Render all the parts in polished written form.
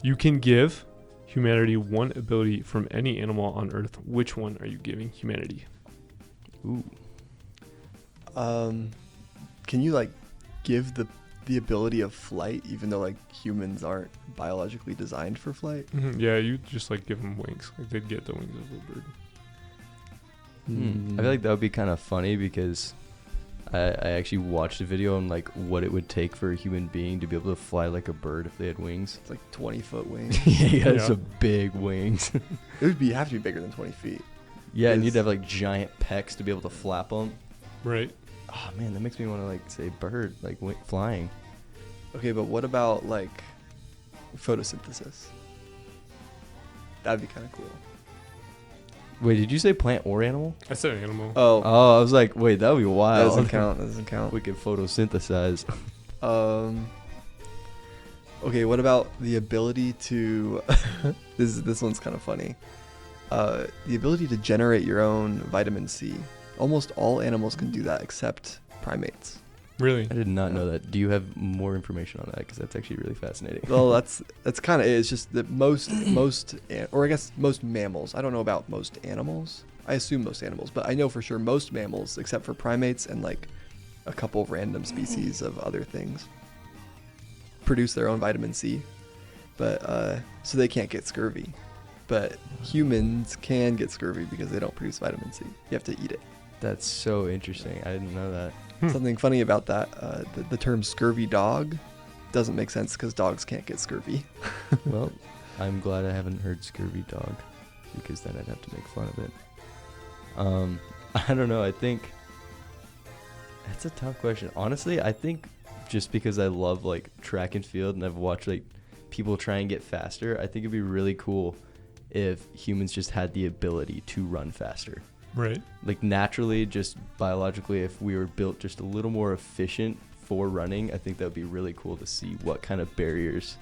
You can give humanity one ability from any animal on Earth. Which one are you giving humanity? Ooh. Can you like give the ability of flight, even though like humans aren't biologically designed for flight? Yeah, you just like give them wings. Like they'd get the wings of a bird. I feel like that would be kind of funny because I actually watched a video on like what it would take for a human being to be able to fly like a bird if they had wings. It's like 20-foot wings. Yeah, he has Yeah. some big wings. It would have to be bigger than 20 feet. Yeah, and Is- you'd have like giant pecs to be able to flap them. Right. Oh man, that makes me want to like say bird, like flying. Okay, but what about like photosynthesis? That'd be kind of cool. Wait, did you say plant or animal? I said animal. Oh, Oh, I was like, wait, that would be that wild. doesn't count. That doesn't count. We could photosynthesize. Okay, what about the ability to? This one's kind of funny. The ability to generate your own vitamin C. Almost all animals can do that except primates. Really? I did not know that. Do you have more information on that? Because that's actually really fascinating. Well, that's kind of it. It's just that most or I guess most mammals. I don't know about most animals. I assume most animals, but I know for sure most mammals, except for primates and like a couple of random species of other things, produce their own vitamin C. But so they can't get scurvy. But humans can get scurvy because they don't produce vitamin C. You have to eat it. That's so interesting. I didn't know that. Something funny about that, the term scurvy dog doesn't make sense because dogs can't get scurvy. Well, I'm glad I haven't heard scurvy dog because then I'd have to make fun of it. I don't know. I think that's a tough question. Honestly, I think just because I love like track and field and I've watched like people try and get faster, I think it'd be really cool if humans just had the ability to run faster. Right. Like naturally, just biologically, if we were built just a little more efficient for running, I think that would be really cool to see what kind of barriers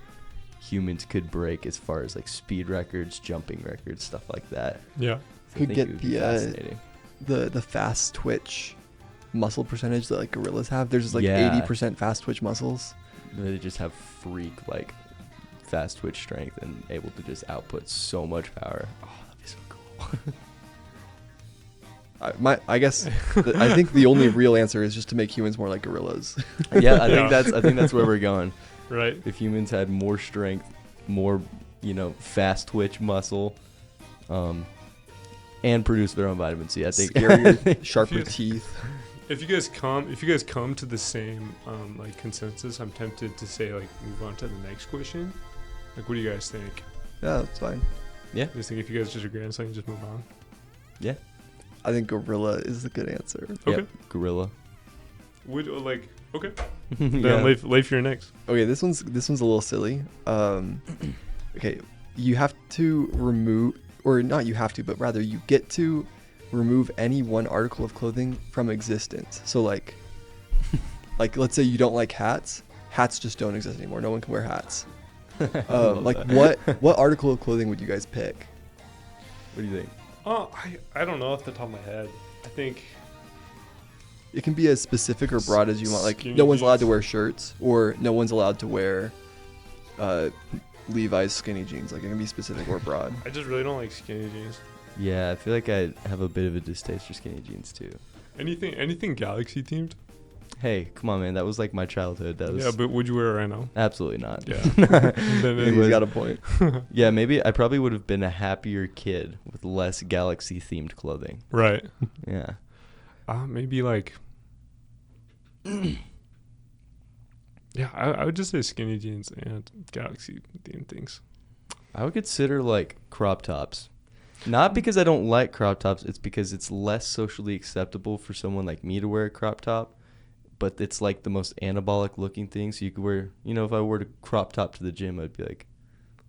humans could break as far as like speed records, jumping records, stuff like that. Yeah. So I Could think get it would be the, fascinating. The fast twitch muscle percentage that like gorillas have. There's just like Yeah. 80% fast twitch muscles. They just have freak like fast twitch strength and able to just output so much power. Oh, that'd be so cool. I guess I think the only real answer is just to make humans more like gorillas. Yeah, I Yeah. think that's where we're going. Right. If humans had more strength, more, fast twitch muscle, and produce their own vitamin C, I think. Scarier, sharper You- teeth. If you guys come to the same like consensus, I'm tempted to say like move on to the next question. Like, what do you guys think? Yeah, that's fine. Yeah. I just think if you guys just agree on something, just move on. Yeah. I think gorilla is the good answer. Okay. Yep, gorilla. Would okay. Yeah. Then Leif, you're next. Okay, this one's a little silly. Okay, you have to remove, or not you have to, but rather you get to remove any one article of clothing from existence. So like let's say you don't like hats. Hats just don't exist anymore. No one can wear hats. Love Like that. what article of clothing would you guys pick? What do you think? Oh, I don't know off the top of my head. I think It can be as specific or broad as you want. Like Skinny no one's allowed to jeans. wear shirts, or no one's allowed to wear Levi's skinny jeans. Like it can be specific or broad. I just really don't like skinny jeans. Yeah, I feel like I have a bit of a distaste for skinny jeans too. Anything Galaxy themed? Hey, come on, man. That was like my childhood. That was Yeah, but would you wear it right now? absolutely not. Yeah. Then It He's was- got a point. Yeah, maybe I probably would have been a happier kid with less galaxy themed clothing. right. Yeah. Maybe like. Yeah, I would just say skinny jeans and Galaxy themed things. I would consider like crop tops. Not because I don't like crop tops, it's because it's less socially acceptable for someone like me to wear a crop top. But it's like the most anabolic looking thing. So you could wear, if I wore a crop top to the gym, I'd be like,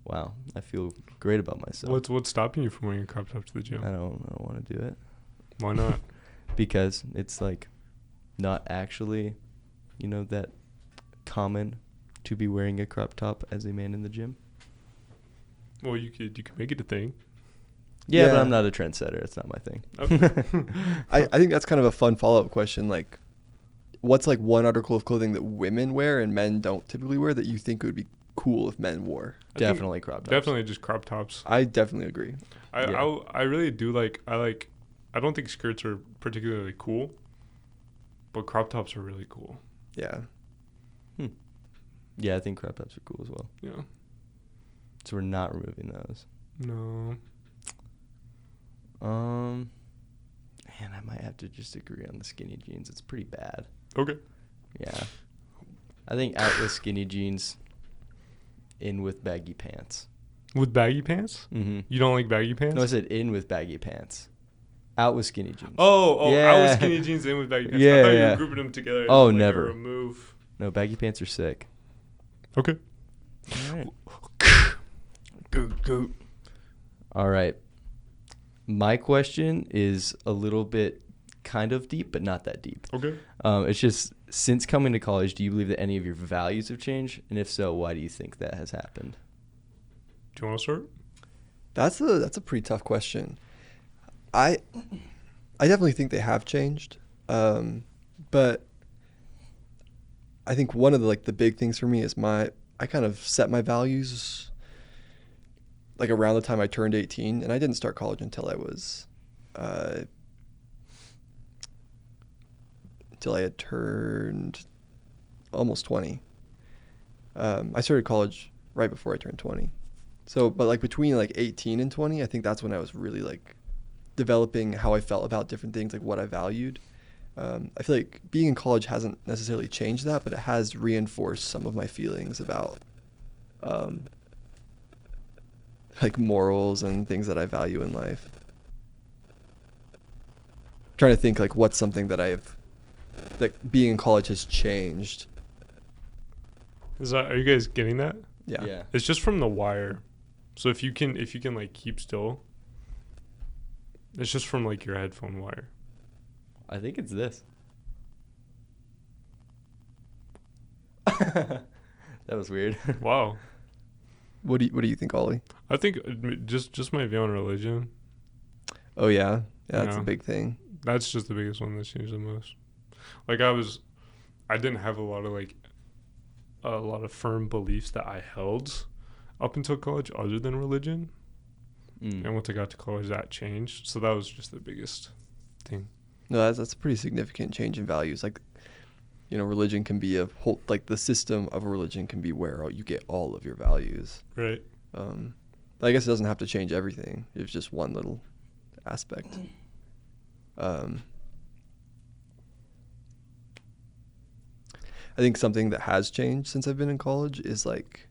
wow, I feel great about myself. What's stopping you from wearing a crop top to the gym? I don't want to do it Why not? because it's like not actually, that common to be wearing a crop top as a man in the gym. Well, you could make it a thing. Yeah, but Yeah. I'm not a trendsetter. It's not my thing. Okay. I think that's kind of a fun follow-up question. Like, what's like one article of clothing that women wear and men don't typically wear that you think would be cool if men wore. I think Definitely crop tops. Definitely just crop tops. I definitely agree. I really do like. I don't think skirts are particularly cool, but crop tops are really cool. Yeah. Yeah, I think crop tops are cool as well. Yeah. So we're not removing those. No. Man, I might have to just agree on the skinny jeans. It's pretty bad. Okay. Yeah. I think out with skinny jeans, in with baggy pants. With baggy pants? Mm-hmm. You don't like baggy pants? No, I said in with baggy pants. Out with skinny jeans. Oh, Yeah. I was skinny jeans in with baggy pants. I Yeah, thought you yeah. were grouping them together. Oh, as like never. A remove. No, baggy pants are sick. Okay. All right. Goot. All right. My question is a little bit kind of deep, but not that deep. Okay. It's just, since coming to college, do you believe that any of your values have changed? And if so, why do you think that has happened? Do you want to start? That's a pretty tough question. I definitely think they have changed. But I think one of the big things for me is I kind of set my values like around the time I turned 18, and I didn't start college until I was until I had turned almost 20. I started college right before I turned 20. So, but like between like 18 and 20, I think that's when I was really like developing how I felt about different things, like what I valued. I feel like being in college hasn't necessarily changed that, but it has reinforced some of my feelings about like morals and things that I value in life. Trying to think like what's something that being in college has changed. Are you guys getting that? Yeah. It's just from the wire. So if you can like keep still, it's just from like your headphone wire. I think it's this. That was weird. Wow. What do you think, Ollie? I think just my view on religion. Oh yeah, that's Yeah. a big thing. That's just the biggest one that's changed the most. Like I didn't have a lot of firm beliefs that I held up until college other than religion. And once I got to college, that changed. So that was just the biggest thing. No, that's a pretty significant change in values. Like, religion can be a whole, like the system of a religion can be where you get all of your values. Right. I guess it doesn't have to change everything. It's just one little aspect. I think something that has changed since I've been in college is like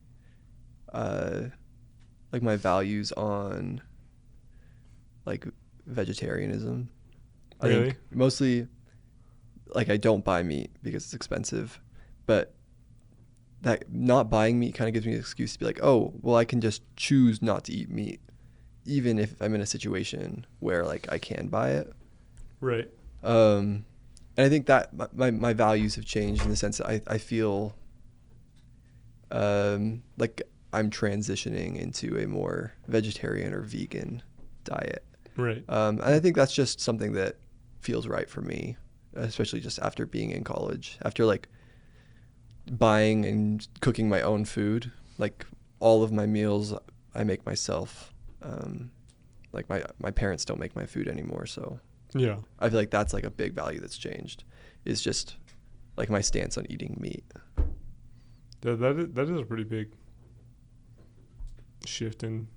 my values on like vegetarianism. I Really? think mostly like I don't buy meat because it's expensive, but that not buying meat kind of gives me an excuse to be like, oh, well, I can just choose not to eat meat, even if I'm in a situation where like I can buy it. Right. And I think that my values have changed in the sense that I feel like I'm transitioning into a more vegetarian or vegan diet. Right. And I think that's just something that feels right for me, especially just after being in college, after like buying and cooking my own food. Like all of my meals I make myself. Like my parents don't make my food anymore, so Yeah. I feel like that's like a big value that's changed, is just like my stance on eating meat. That is a pretty big shift in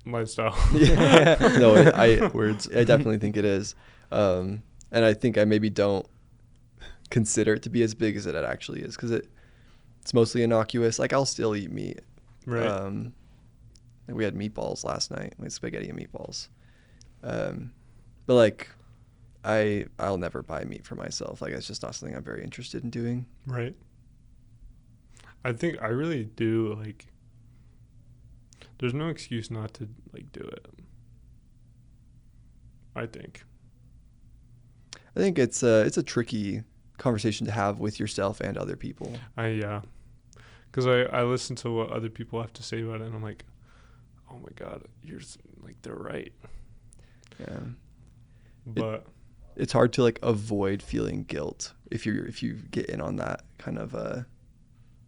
lifestyle. Yeah. No, I Words. I definitely think it is. And I think I maybe don't consider it to be as big as it actually is, because it's mostly innocuous. Like I'll still eat meat. Right. We had meatballs last night. We had spaghetti and meatballs. But like I'll never buy meat for myself. Like it's just not something I'm very interested in doing. Right. I think I really do like. There's no excuse not to like do it. I think. I think it's a tricky conversation to have with yourself and other people. Because I listen to what other people have to say about it, and I'm like, oh my god, they're right. Yeah. But It's hard to like avoid feeling guilt if you get in on that kind of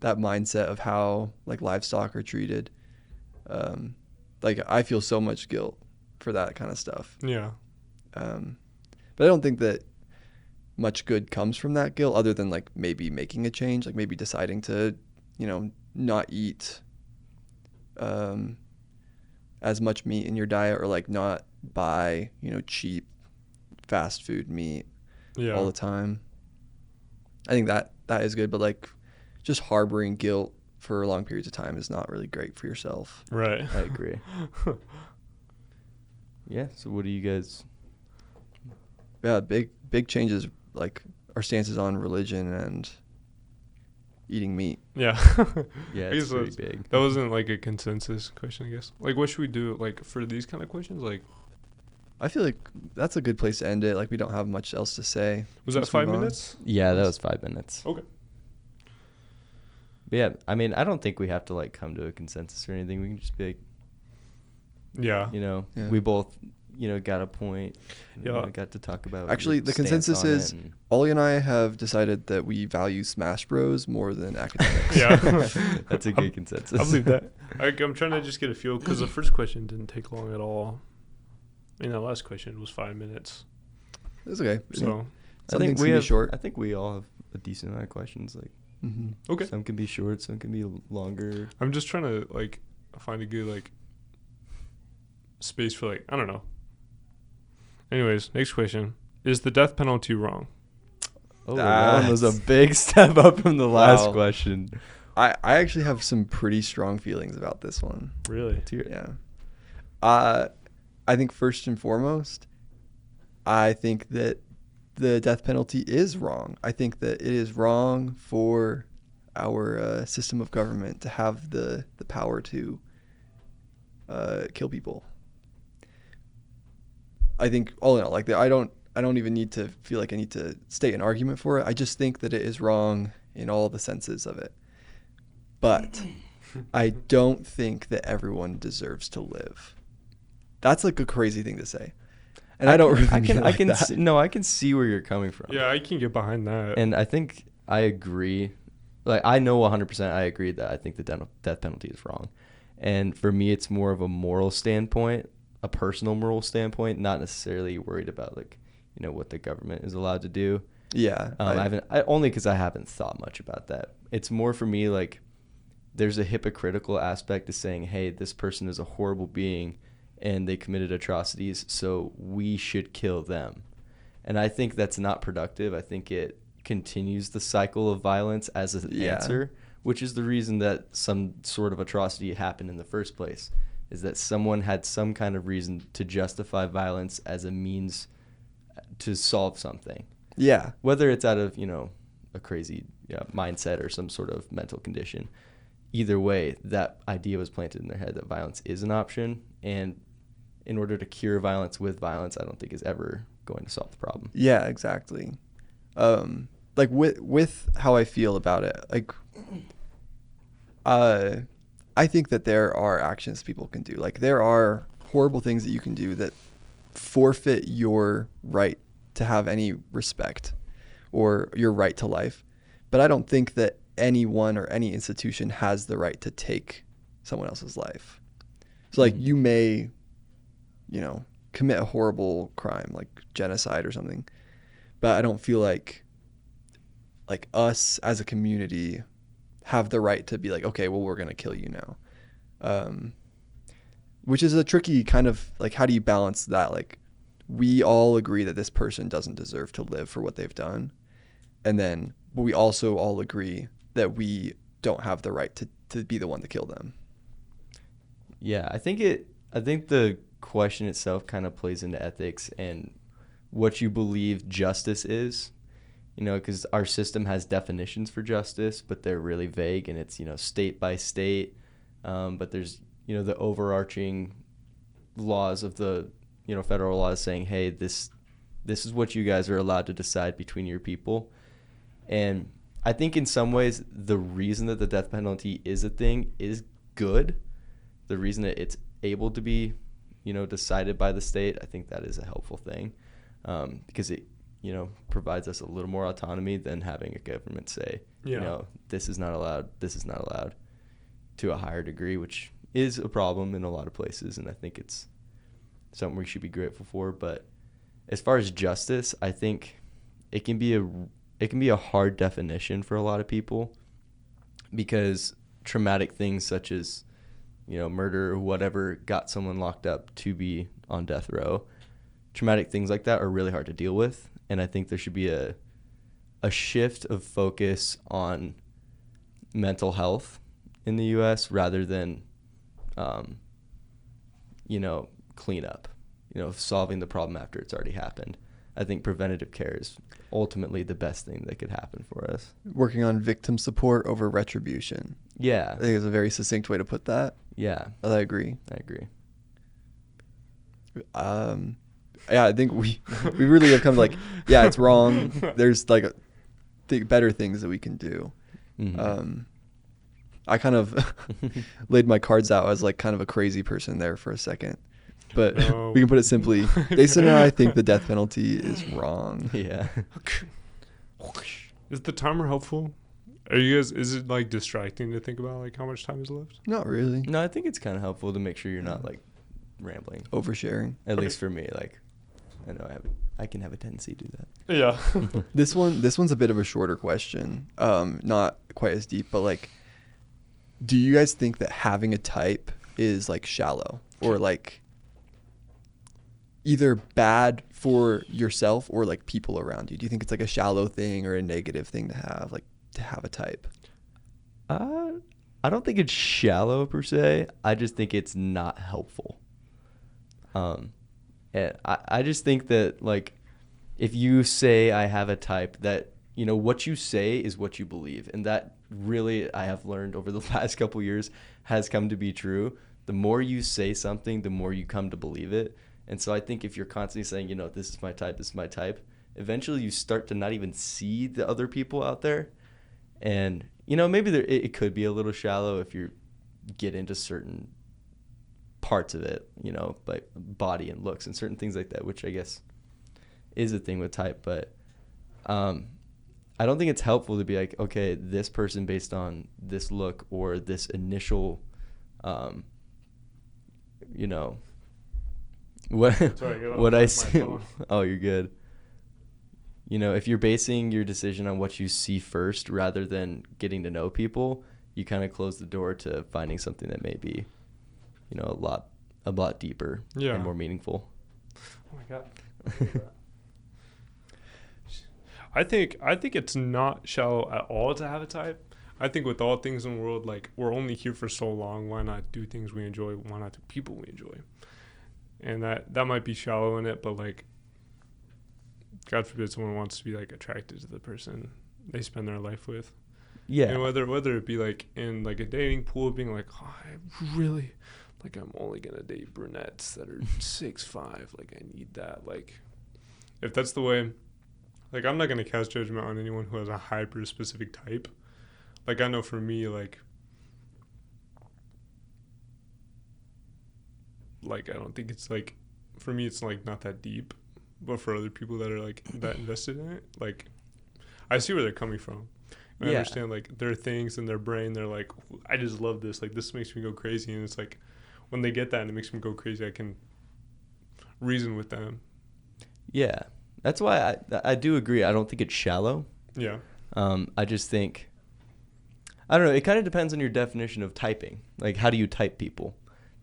that mindset of how like livestock are treated. Like I feel so much guilt for that kind of stuff. Yeah. But I don't think that much good comes from that guilt other than like maybe making a change, like maybe deciding to, not eat as much meat in your diet, or like not buy, cheap fast food meat Yeah. all the time. I think that is good, but like just harboring guilt for long periods of time is not really great for yourself. Right. I agree. Yeah. So what do you guys? Yeah, big changes, like our stances on religion and eating meat. Yeah. Yeah, I it's guess pretty big. that wasn't like a consensus question, I guess. Like, what should we do, like, for these kind of questions? Like, I feel like that's a good place to end it. Like we don't have much else to say. was that Let's 5 move on. minutes? Yeah, that was 5 minutes. Okay. But yeah, I mean, I don't think we have to like come to a consensus or anything. We can just be like, Yeah. Yeah. we both, got a point. Yeah. Got to talk about. Actually, your the stance consensus on it is and- Ollie and I have decided that we value Smash Bros more than academics. Yeah. That's a good consensus. I believe that. I'm trying to just get a feel, because the first question didn't take long at all. And the last question was 5 minutes. It's okay. So, Some I think things we can be have. short. I think we all have a decent amount of questions. Like okay. some can be short, some can be longer. I'm just trying to, like, find a good, like, space for, like, I don't know. Anyways, next question. Is the death penalty wrong? Oh, that one was a That's- big step up from the last Wow. question. I actually have some pretty strong feelings about this one. Really? Yeah. I think first and foremost, I think that the death penalty is wrong. I think that it is wrong for our system of government to have the power to kill people. I think all in all, like I don't even need to feel like I need to state an argument for it. I just think that it is wrong in all the senses of it. But I don't think that everyone deserves to live. That's like a crazy thing to say. And I don't really mean it like that. I can see where you're coming from. Yeah, I can get behind that. And I think I agree. Like, I know 100% I agree that I think the death penalty is wrong. And for me, it's more of a moral standpoint, a personal moral standpoint, not necessarily worried about, like, what the government is allowed to do. Yeah. Only because I haven't thought much about that. It's more for me, like, there's a hypocritical aspect to saying, hey, this person is a horrible being and they committed atrocities, so we should kill them. And I think that's not productive. I think it continues the cycle of violence as an answer, which is the reason that some sort of atrocity happened in the first place, is that someone had some kind of reason to justify violence as a means to solve something. Yeah. Whether it's out of, a crazy mindset or some sort of mental condition. Either way, that idea was planted in their head that violence is an option, and in order to cure violence with violence, I don't think is ever going to solve the problem. Yeah, exactly. Like with how I feel about it, like I think that there are actions people can do. Like there are horrible things that you can do that forfeit your right to have any respect or your right to life. But I don't think that anyone or any institution has the right to take someone else's life. So like you may, commit a horrible crime like genocide or something, but I don't feel like us as a community have the right to be like, okay, well, we're going to kill you now. Which is a tricky kind of like, how do you balance that? Like we all agree that this person doesn't deserve to live for what they've done. And then, but we also all agree that we don't have the right to be the one to kill them. Yeah, I think the question itself kind of plays into ethics and what you believe justice is, because our system has definitions for justice, but they're really vague, and it's, state by state. But there's, the overarching laws of the, federal laws saying, hey, this is what you guys are allowed to decide between your people. And I think in some ways, the reason that the death penalty is a thing is good. The reason that it's able to be, decided by the state, I think that is a helpful thing, because it provides us a little more autonomy than having a government say, Yeah. this is not allowed, this is not allowed, to a higher degree, which is a problem in a lot of places, and I think it's something we should be grateful for. But as far as justice, I think it can be a hard definition for a lot of people, because traumatic things such as murder or whatever got someone locked up to be on death row. Traumatic things like that are really hard to deal with, and I think there should be a shift of focus on mental health in the U.S. rather than cleanup, solving the problem after it's already happened. I think preventative care is ultimately the best thing that could happen for us. Working on victim support over retribution. Yeah. I think it's a very succinct way to put that. Yeah. I agree. Yeah, I think we really have come to it's wrong. There's better things that we can do. Mm-hmm. I kind of laid my cards out as kind of a crazy person there for a second, but No. we can put it simply. Jason and I think the death penalty is wrong. Yeah. Is the timer helpful? Is it distracting to think about how much time is left? Not really. No, I think it's kind of helpful to make sure you're not rambling. Oversharing. At least for me, I know I can have a tendency to do that. Yeah. This one's a bit of a shorter question. Not quite as deep, but do you guys think that having a type is shallow or either bad for yourself or people around you? Do you think it's a shallow thing or a negative thing to have a type? I don't think it's shallow per se. I just think it's not helpful. And I just think that if you say I have a type, that what you say is what you believe, and that really I have learned over the last couple years has come to be true. The more you say something, the more you come to believe it. And so I think if you're constantly saying, this is my type, eventually you start to not even see the other people out there. And, maybe it could be a little shallow if you get into certain parts of it, like body and looks and certain things like that, which I guess is a thing with type. But I don't think it's helpful to be okay, this person based on this look or this initial, what I see. Oh, you're good. If you're basing your decision on what you see first rather than getting to know people, you kind of close the door to finding something that may be, a lot deeper and more meaningful. Oh my God. I think it's not shallow at all to have a type. I think with all things in the world, we're only here for so long. Why not do things we enjoy? Why not do people we enjoy? And that might be shallow in it, but God forbid someone wants to be attracted to the person they spend their life with. Yeah. And whether it be in a dating pool, being oh, I really I'm only gonna date brunettes that are 6'5". I need that. If that's the way, I'm not gonna cast judgment on anyone who has a hyper specific type. I know for me, I don't think it's for me it's not that deep, but for other people that are that invested in it, I see where they're coming from. I understand there are things in their brain they're I just love this, this makes me go crazy, and it's when they get that and it makes them go crazy, I can reason with them. Yeah, that's why I do agree. I don't think it's shallow. Yeah. I just think, I don't know, it kind of depends on your definition of typing. How do you type people?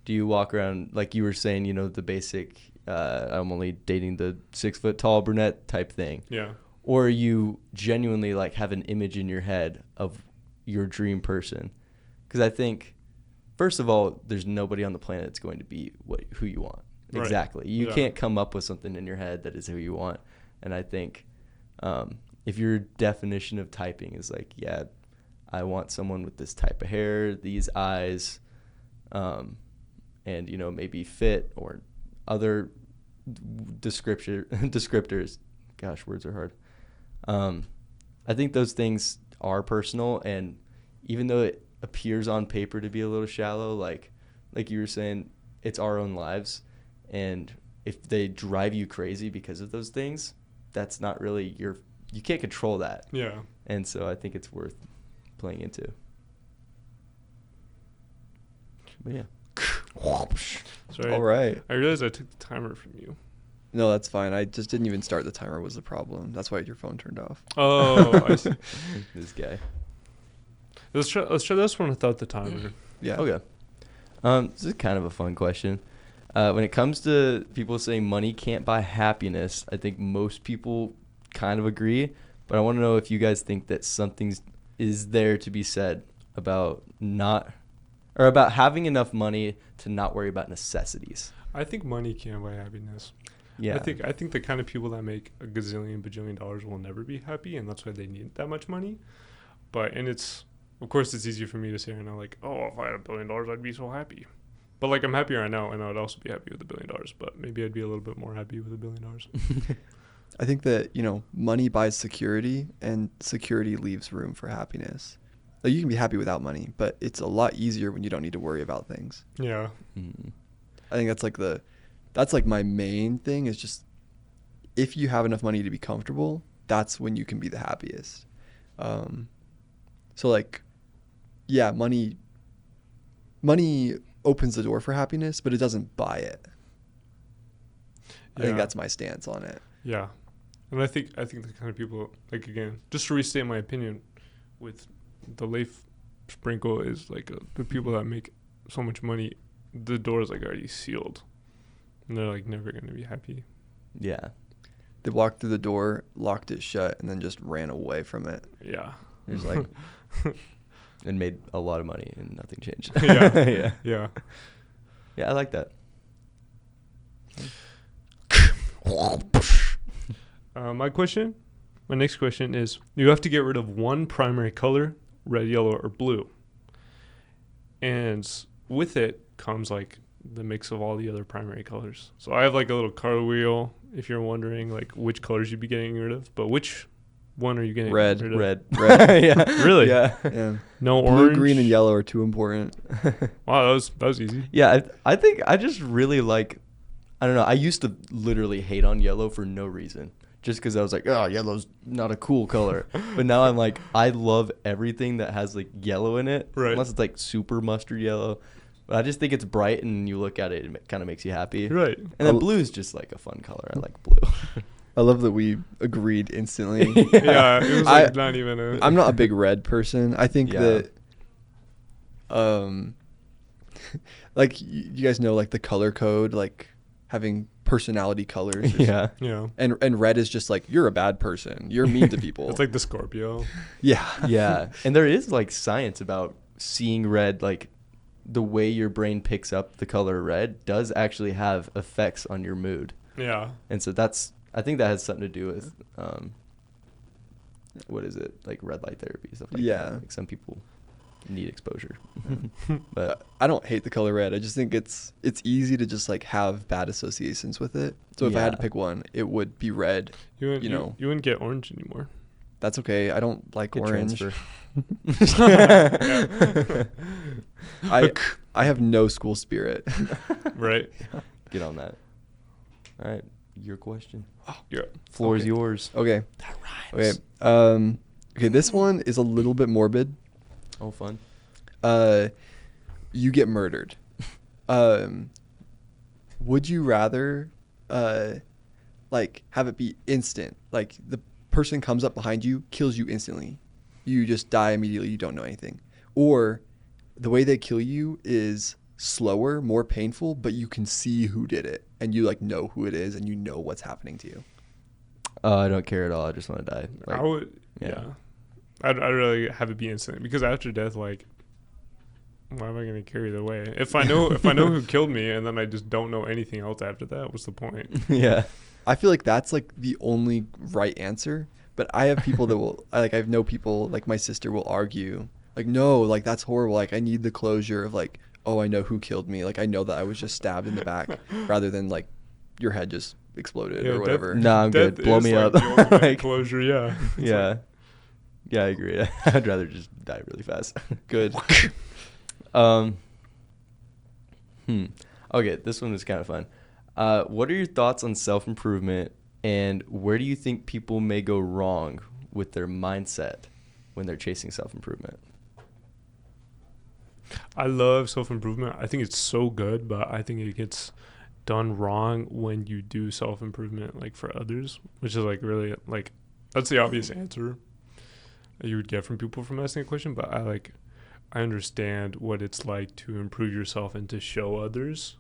Do you walk around, like you were saying, the basic, I'm only dating the 6 foot tall brunette type thing? Yeah. Or you genuinely have an image in your head of your dream person? Because I think, first of all, there's nobody on the planet that's going to be who you want. Right. Exactly. You can't come up with something in your head that is who you want. And I think if your definition of typing is I want someone with this type of hair, these eyes, and maybe fit or other descriptors. Gosh, words are hard. I think those things are personal, and even though it appears on paper to be a little shallow, like you were saying, it's our own lives, and if they drive you crazy because of those things, that's not really you can't control that. Yeah. And so I think it's worth playing into. But yeah. Sorry. All right. I realized I took the timer from you. No, that's fine. I just didn't even start the timer was the problem. That's why your phone turned off. Oh, I see. This guy. Let's try this one without the timer. Yeah. Okay. This is kind of a fun question. When it comes to people saying money can't buy happiness, I think most people kind of agree. But I want to know if you guys think that something is there to be said about about having enough money to not worry about necessities. I think money can buy happiness. Yeah. I think the kind of people that make a gazillion bajillion dollars will never be happy, and that's why they need that much money. And it's, of course, it's easy for me to say right now, like, oh, if I had $1 billion, I'd be so happy. But like, I'm happy right now, and I would also be happy with $1 billion. But maybe I'd be a little bit more happy with $1 billion. I think that, money buys security, and security leaves room for happiness. Like, you can be happy without money, but it's a lot easier when you don't need to worry about things. Yeah. Mm. I think that's like my main thing is just, if you have enough money to be comfortable, that's when you can be the happiest. So like, yeah, money opens the door for happiness, but it doesn't buy it. I think Yeah. that's my stance on it. Yeah. And I think the kind of people, like, again, just to restate my opinion with the life sprinkle is like the people that make so much money, the door is like already sealed, and they're like never going to be happy. Yeah. They walked through the door, locked it shut, and then just ran away from it. Yeah. It was like, and made a lot of money and nothing changed. Yeah. Yeah. Yeah. Yeah, I like that. My next question is, you have to get rid of one primary color, red, yellow, or blue. And with it comes like the mix of all the other primary colors. So I have like a little color wheel if you're wondering like which colors you'd be getting rid of. But which one are you getting Red. rid of? Red. Yeah. Really? Yeah. Yeah. No Blue, orange? green, and yellow are too important. Wow, that was easy. Yeah, I think I just really like, I don't know, I used to literally hate on yellow for no reason. Just because I was like, oh, yellow's not a cool color. But now I'm like, I love everything that has like yellow in it. Right. Unless it's like super mustard yellow. But I just think it's bright and you look at it, it kind of makes you happy. Right. And then blue is just like a fun color. I like blue. I love that we agreed instantly. Yeah, it was like not even a... I'm not a big red person. I think Yeah. that, like you guys know, like the color code, like having personality colors. Yeah. Yeah. And red is just like, you're a bad person. You're mean to people. It's like the Scorpio. yeah. Yeah. And there is like science about seeing red, like the way your brain picks up the color red does actually have effects on your mood. Yeah. And so I think that has something to do with, what is it? Like red light therapy, stuff like Yeah. that. Like some people need exposure. But I don't hate the color red. I just think it's easy to just like have bad associations with it. So if I had to Yeah. pick one, it would be red. You wouldn't, You know. you wouldn't get orange anymore. That's okay. I don't like good orange. transfer. I have no school spirit. Right? Get on that. All right. Your question. Yeah. Floor is Okay. yours. Okay. That rhymes. Okay. Okay. This one is a little bit morbid. Oh, fun. You get murdered. Would you rather, like have it be instant? Like the person comes up behind you, kills you instantly. You just die immediately. You don't know anything. Or the way they kill you is slower, more painful, but you can see who did it and you like know who it is and you know what's happening to you. I don't care at all. I just want to die. Like, I would. yeah. Yeah. I'd really have it be instant because after death, like, why am I gonna care either way? If I know who killed me and then I just don't know anything else after that, what's the point? Yeah. I feel like that's like the only right answer. But I have people that will I know people like my sister will argue like, no, like that's horrible. Like I need the closure of like, oh, I know who killed me. Like I know that I was just stabbed in the back rather than like your head just exploded or whatever. Nah, I'm good. Death Blow is, me like, up. the ultimate Like, closure, yeah. It's yeah. like- Yeah, I agree. I'd rather just die really fast. Good. Okay, this one is kind of fun. What are your thoughts on self-improvement And where do you think people may go wrong with their mindset when they're chasing self-improvement? I love self-improvement. I think it's so good, but I think it gets done wrong when you do self-improvement like for others, which is like really like that's the obvious answer you would get from people from asking a question, but I understand what it's like to improve yourself and to show others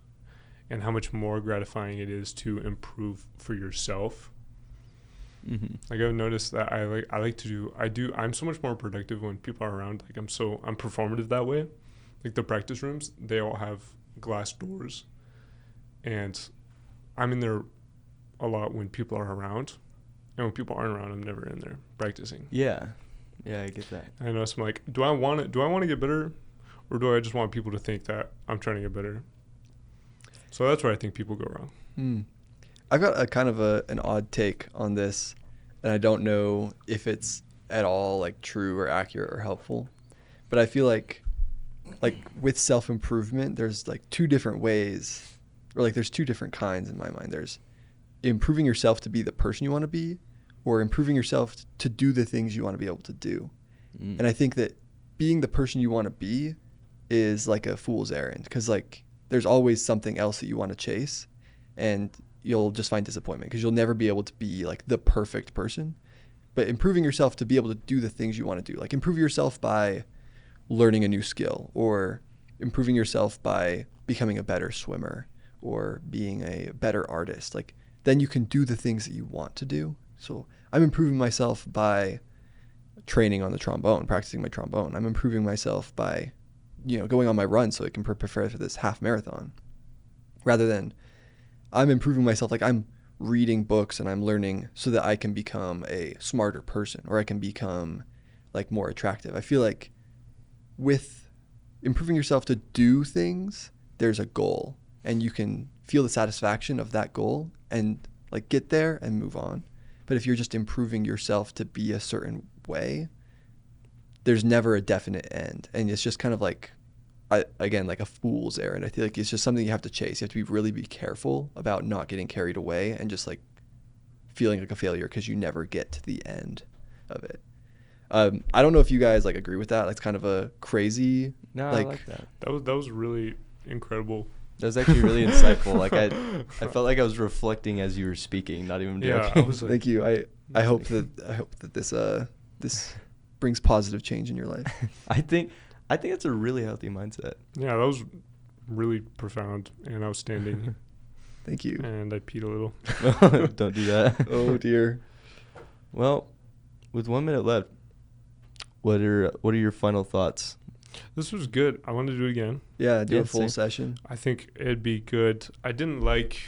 and how much more gratifying it is to improve for yourself. Mm-hmm. Like I've noticed that I'm so much more productive when people are around. Like I'm performative that way. Like the practice rooms, they all have glass doors, and I'm in there a lot when people are around, and when people aren't around, I'm never in there practicing. Yeah, I get that. I know, so I'm like, do I want to get better, or do I just want people to think that I'm trying to get better? So that's where I think people go wrong. I've got a kind of an odd take on this, and I don't know if it's at all like true or accurate or helpful, but I feel like with self-improvement, there's like two different ways, or like there's two different kinds in my mind. There's improving yourself to be the person you want to be, or improving yourself to do the things you want to be able to do. And I think that being the person you want to be is like a fool's errand, because like there's always something else that you want to chase, and you'll just find disappointment because you'll never be able to be like the perfect person. But improving yourself to be able to do the things you want to do, like improve yourself by learning a new skill, or improving yourself by becoming a better swimmer, or being a better artist, like then you can do the things that you want to do. So I'm improving myself by training on the trombone, practicing my trombone. I'm improving myself by, going on my run so I can prepare for this half marathon, rather than I'm improving myself, like I'm reading books and I'm learning so that I can become a smarter person, or I can become like more attractive. I feel like with improving yourself to do things, there's a goal, and you can feel the satisfaction of that goal and like get there and move on. But if you're just improving yourself to be a certain way, there's never a definite end, and it's just kind of like like a fool's errand. I feel like it's just something you have to chase. You have to really be careful about not getting carried away and just like feeling like a failure because you never get to the end of it. I don't know if you guys like agree with that. It's kind of a crazy. No, like, I like that. That was really incredible. That was actually really insightful. Like I felt like I was reflecting as you were speaking, not even joking. Yeah, I was like, Thank you. I hope that this brings positive change in your life. I think it's a really healthy mindset. yeah, that was really profound and outstanding. Thank you. And I peed a little. Don't do that. Oh dear. Well, with 1 minute left, what are your final thoughts? This was good. I want to do it again. Yeah, do Yeah, a full same. session. I think it'd be good. I didn't like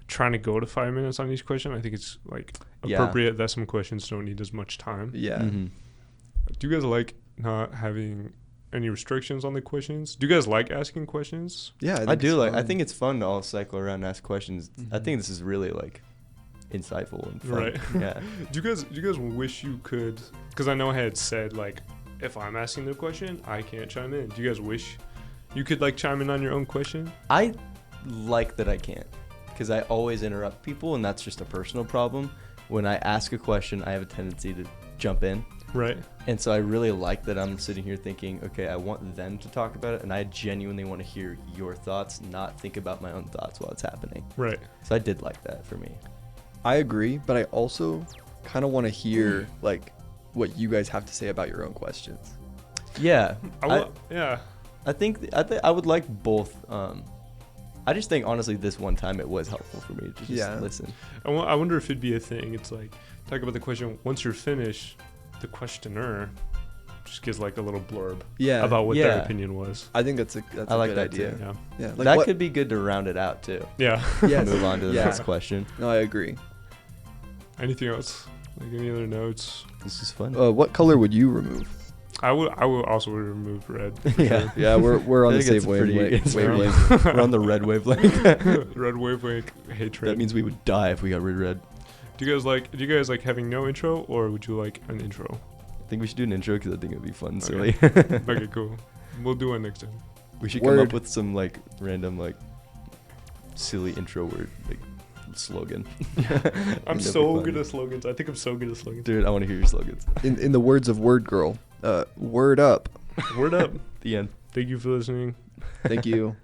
trying to go to 5 minutes on each question. I think it's like Yeah. appropriate that some questions don't need as much time. Yeah. Mm-hmm. Do you guys like not having any restrictions on the questions? Do you guys like asking questions? Yeah, I do it's like. I fun. think it's fun to all cycle around and ask questions. I Mhm. think this is really like insightful and fun. Right. Yeah. Do you guys wish you could? Because I know I had said like, if I'm asking the question, I can't chime in. Do you guys wish you could like chime in on your own question? I like that I can't, because I always interrupt people, and that's just a personal problem. When I ask a question, I have a tendency to jump in. Right. And so I really like that I'm sitting here thinking, okay, I want them to talk about it, and I genuinely want to hear your thoughts, not think about my own thoughts while it's happening. Right. So I did like that for me. I agree, but I also kind of want to hear like what you guys have to say about your own questions. Yeah. Yeah. I think I would like both. I just think honestly this one time it was helpful for me to just listen. I wonder if it'd be a thing. It's like talk about the question. Once you're finished, the questioner just gives like a little blurb Yeah. about what their Yeah. opinion was. I think that's a I like good that idea. too. Yeah. Yeah. Like that what, could be good to round it out too. Yeah. Yes. Move on to the Yeah. next question. No, I agree. Anything else? Like any other notes? This is fun. What color would you remove? I would also remove red. for Yeah. sure. Yeah, we're on I the think same it's pretty- wavelength. it's wavelength. We're on the red wavelength. Red wavelength hatred. That means we would die if we got red. Do you guys like having no intro, or would you like an intro? I think we should do an intro because I think it would be fun and Okay. silly. Okay, cool. We'll do one next time. We should come Word. up with some like random like silly intro word. Like slogan. I'm That'd be so fun. good at slogans. I think I'm so good at slogans. Dude, I want to hear your slogans. In the words of Word Girl, word up. Word up. The end. Thank you for listening. Thank you.